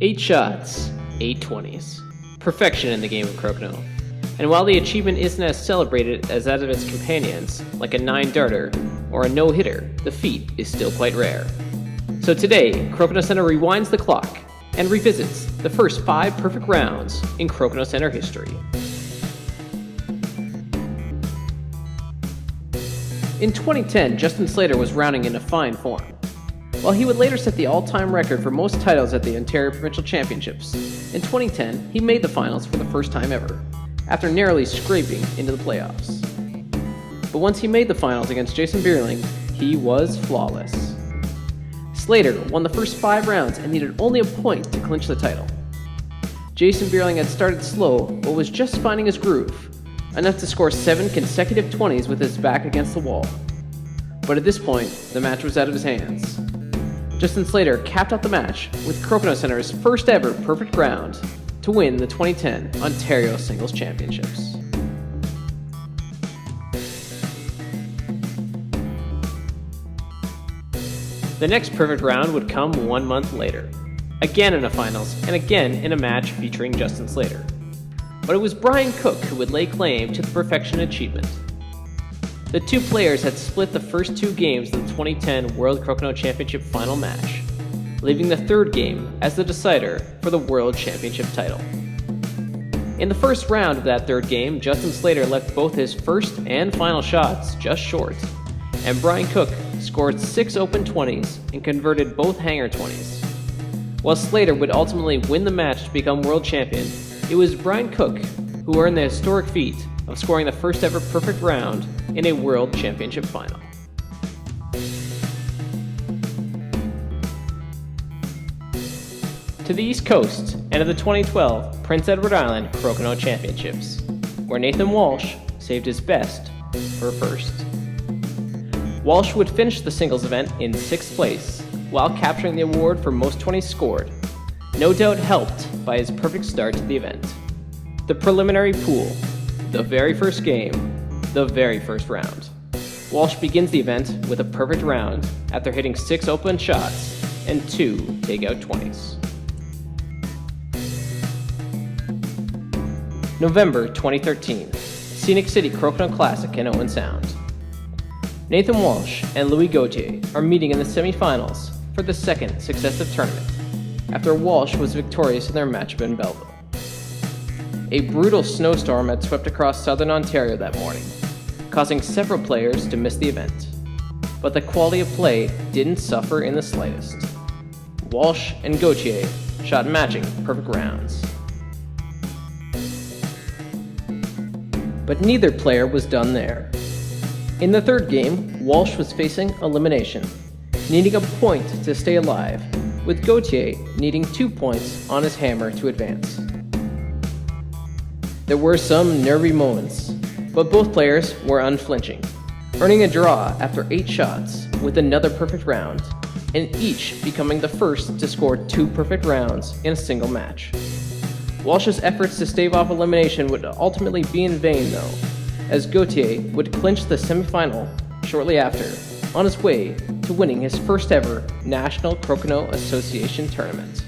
8 shots, 8 20s. Perfection in the game of Crokinole. And while the achievement isn't as celebrated as that of its companions, like a 9-darter or a no-hitter, the feat is still quite rare. So today, CrokinoleCentre rewinds the clock and revisits the first 5 perfect rounds in CrokinoleCentre history. In 2010, Justin Slater was rounding into fine form. While he would later set the all-time record for most titles at the Ontario Provincial Championships, in 2010 he made the finals for the first time ever, after narrowly scraping into the playoffs. But once he made the finals against Jason Bierling, he was flawless. Slater won the first 5 rounds and needed only a point to clinch the title. Jason Bierling had started slow but was just finding his groove, enough to score 7 consecutive 20s with his back against the wall. But at this point, the match was out of his hands. Justin Slater capped out the match with CrokinoleCentre's first ever perfect round to win the 2010 Ontario Singles Championships. The next perfect round would come 1 month later, again in a finals and again in a match featuring Justin Slater. But it was Brian Cook who would lay claim to the perfection achievement. The two players had split the first 2 games of the 2010 World Crokinole Championship final match, leaving the third game as the decider for the World Championship title. In the first round of that third game, Justin Slater left both his first and final shots just short, and Brian Cook scored 6 open 20s and converted both hanger 20s. While Slater would ultimately win the match to become world champion, it was Brian Cook who earned the historic feat of scoring the first ever perfect round in a World Championship final. To the East Coast, and to the 2012 Prince Edward Island Crokinole Championships, where Nathan Walsh saved his best for first. Walsh would finish the singles event in 6th place, while capturing the award for most 20s scored, no doubt helped by his perfect start to the event. The preliminary pool, the very first game, the very first round. Walsh begins the event with a perfect round after hitting 6 open shots and 2 takeout 20s. November 2013, Scenic City Crokinole Classic in Owen Sound. Nathan Walsh and Louis Gauthier are meeting in the semifinals for the second successive tournament, after Walsh was victorious in their matchup in Belleville. A brutal snowstorm had swept across southern Ontario that morning, causing several players to miss the event. But the quality of play didn't suffer in the slightest. Walsh and Gauthier shot matching perfect rounds. But neither player was done there. In the third game, Walsh was facing elimination, needing a point to stay alive, with Gauthier needing 2 points on his hammer to advance. There were some nervy moments, but both players were unflinching, earning a draw after 8 shots with another perfect round, and each becoming the first to score 2 perfect rounds in a single match. Walsh's efforts to stave off elimination would ultimately be in vain though, as Gauthier would clinch the semifinal shortly after, on his way to winning his first ever National Crokinole Association tournament.